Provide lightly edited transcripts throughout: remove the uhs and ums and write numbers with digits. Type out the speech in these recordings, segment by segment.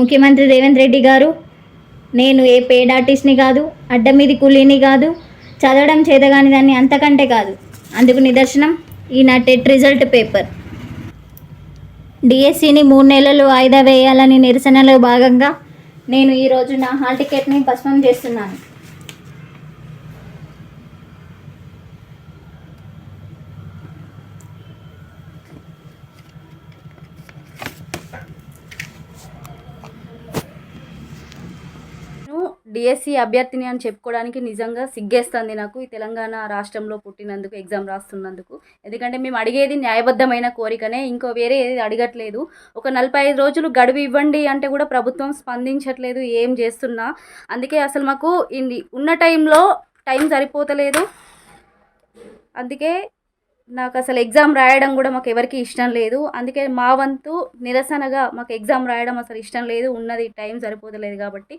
ముఖ్యమంత్రి రేవంత్ రెడ్డి గారు, నేను ఏ పేడ్ ఆర్టిస్ట్ని కాదు, అడ్డమీది కూలీని కాదు, చదవడం చేతగాని దాన్ని అంతకంటే కాదు. అందుకు నిదర్శనం ఈ నా టెట్ రిజల్ట్ పేపర్. డిఎస్సిని 3 నెలలు వాయిదా వేయాలని నిరసనలో భాగంగా నేను ఈరోజు నా హాల్ టికెట్ని భస్మం చేస్తున్నాను. డిఎస్సి అభ్యర్థిని అని చెప్పుకోవడానికి నిజంగా సిగ్గేస్తుంది నాకు, ఈ తెలంగాణ రాష్ట్రంలో పుట్టినందుకు, ఎగ్జామ్ రాస్తున్నందుకు. ఎందుకంటే మేము అడిగేది న్యాయబద్ధమైన కోరికనే, ఇంకో వేరే ఏది అడగట్లేదు. ఒక 45 రోజులు గడువు ఇవ్వండి అంటే కూడా ప్రభుత్వం స్పందించట్లేదు ఏం చేస్తున్నా. అందుకే అసలు మాకు ఉన్న టైం సరిపోతలేదు. అందుకే నాకు అసలు ఎగ్జామ్ రాయడం కూడా మాకు ఎవరికి ఇష్టం లేదు. అందుకే మా వంతు నిరసనగా మాకు ఎగ్జామ్ రాయడం అసలు ఇష్టం లేదు, ఉన్నది టైం సరిపోతలేదు కాబట్టి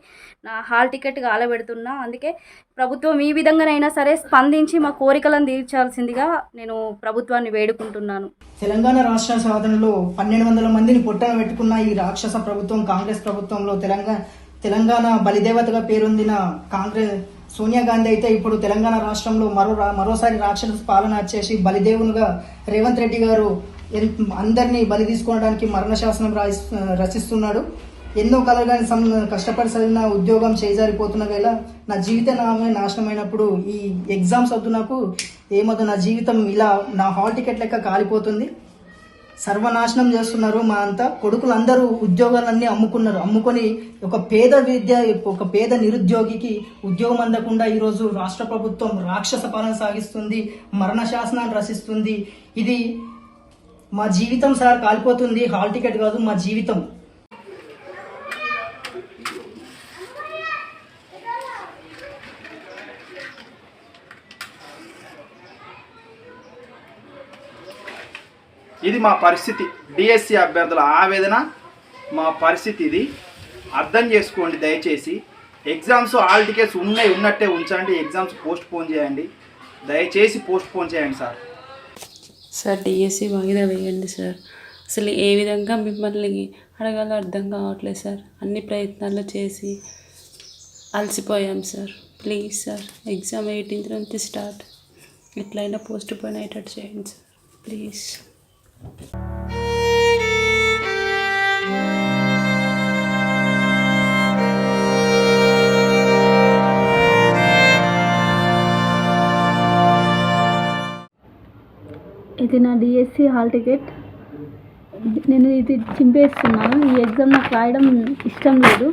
నా హాల్ టికెట్ గాలబెడుతున్నా. అందుకే ప్రభుత్వం ఈ విధంగానైనా సరే స్పందించి మా కోరికలను తీర్చాల్సిందిగా నేను ప్రభుత్వాన్ని వేడుకుంటున్నాను. తెలంగాణ రాష్ట్ర సాధనలో 1200 మందిని పొట్టన పెట్టుకున్న ఈ రాక్షస ప్రభుత్వం, కాంగ్రెస్ ప్రభుత్వంలో తెలంగాణ బలిదేవతగా పేరొందిన కాంగ్రెస్ సోనియా గాంధీ అయితే ఇప్పుడు తెలంగాణ రాష్ట్రంలో మరోసారి రాక్షస పాలన వచ్చేసి బలిదేవునిగా రేవంత్ రెడ్డి గారు అందరినీ బలి తీసుకోవడానికి మరణ శాసనం రచిస్తున్నాడు. ఎన్నో కలగాని కష్టపడి చదివిన ఉద్యోగం చేజారిపోతున్న వేళ నా జీవితం నాశనమైనప్పుడు ఈ ఎగ్జామ్స్ వద్దు, నాకు ఏమొద్దు, నా జీవితం ఇలా నా హాల్ టికెట్ లెక్క కాలిపోతుంది. సర్వనాశనం చేస్తున్నారు. మా అంతా కొడుకులందరూ ఉద్యోగాలన్నీ అమ్ముకొని ఒక పేద నిరుద్యోగికి ఉద్యోగం అందకుండా ఈరోజు రాష్ట్ర ప్రభుత్వం రాక్షస పాలన సాగిస్తుంది, మరణ శాసనాన్ని రచిస్తుంది. ఇది మా జీవితం సార్ కాలిపోతుంది, హాల్ టికెట్ కాదు మా జీవితం. ఇది మా పరిస్థితి. డిఎస్సి అభ్యర్థుల ఆవేదన, మా పరిస్థితి ఇది. అర్థం చేసుకోండి దయచేసి. ఎగ్జామ్స్ హాల్ టికెట్స్ ఉన్నట్టే ఉంచండి, ఎగ్జామ్స్ పోస్ట్ పోన్ చేయండి, దయచేసి పోస్ట్ పోన్ చేయండి సార్. డిఎస్సి వాయిదా వేయండి సార్. అసలు ఏ విధంగా మిమ్మల్ని అడగాలో అర్థం కావట్లేదు సార్. అన్ని ప్రయత్నాలు చేసి అలసిపోయాం sir. Please sir, exam 18th నుంచి స్టార్ట్, ఎట్లయినా పోస్ట్ పోన్ అయ్యేటట్టు చేయండి సార్ ప్లీజ్. ఇది నా డిఎస్సి హాల్ టికెట్. నేను ఇది చింపేస్తున్నాను. ఈ ఎగ్జామ్ నాకు రాయడం ఇష్టం లేదు.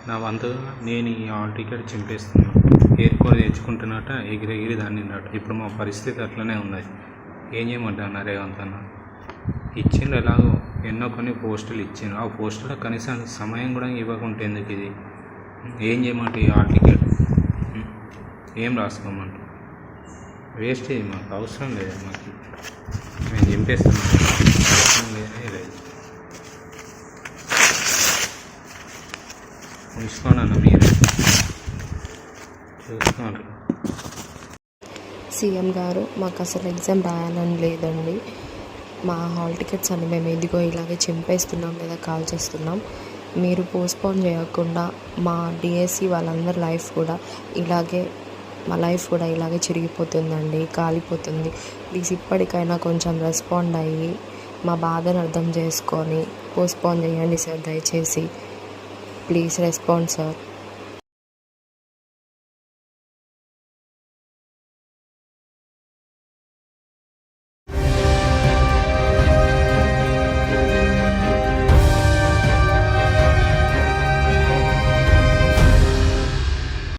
నా వంతుగా నేను ఈ హాల్ టికెట్ చింపేస్తున్నాను. ఏరుకొని తెచ్చుకుంటున్నట్ట ఎగిరెగిరి దాన్ని తిన్నట్ట. ఇప్పుడు మా పరిస్థితి అట్లనే ఉన్నది. ఏం చేయమంటాను రేవంత్ అన్న? ఇచ్చిండ్రు ఎలాగో ఎన్నో కొన్ని పోస్టులు ఇచ్చిండ్రు. ఆ పోస్టులో కనీసం సమయం కూడా ఇవ్వకుంటే ఎందుకు ఇది? ఏం చేయమంటే ఈ హాల్ టికెట్ ఏం రాసుకోమంటారు? వేస్ట్ చేయి, మాకు అవసరం లేదు. మాకు మేము చింపేస్తున్నాం, అవసరం లేదే లేదు. ఉంచుకోనన్న మీరు చూసుకోండి. సీఎం గారు, మాకు అసలు ఎగ్జామ్ రాయాలని లేదండి. మా హాల్ టికెట్స్ అన్ని మేము ఇదిగో ఇలాగే చింపేస్తున్నాం లేదా కాల్ చేస్తున్నాం. మీరు పోస్ట్పోన్ చేయకుండా మా డిఎస్సి వాళ్ళందరి లైఫ్ కూడా మా లైఫ్ కూడా ఇలాగే చిరిగిపోతుందండి, కాలిపోతుంది. ప్లీజ్ ఇప్పటికైనా కొంచెం రెస్పాండ్ అయ్యి మా బాధను అర్థం చేసుకొని పోస్ట్పోన్ చేయండి సార్ దయచేసి. Please respond sir.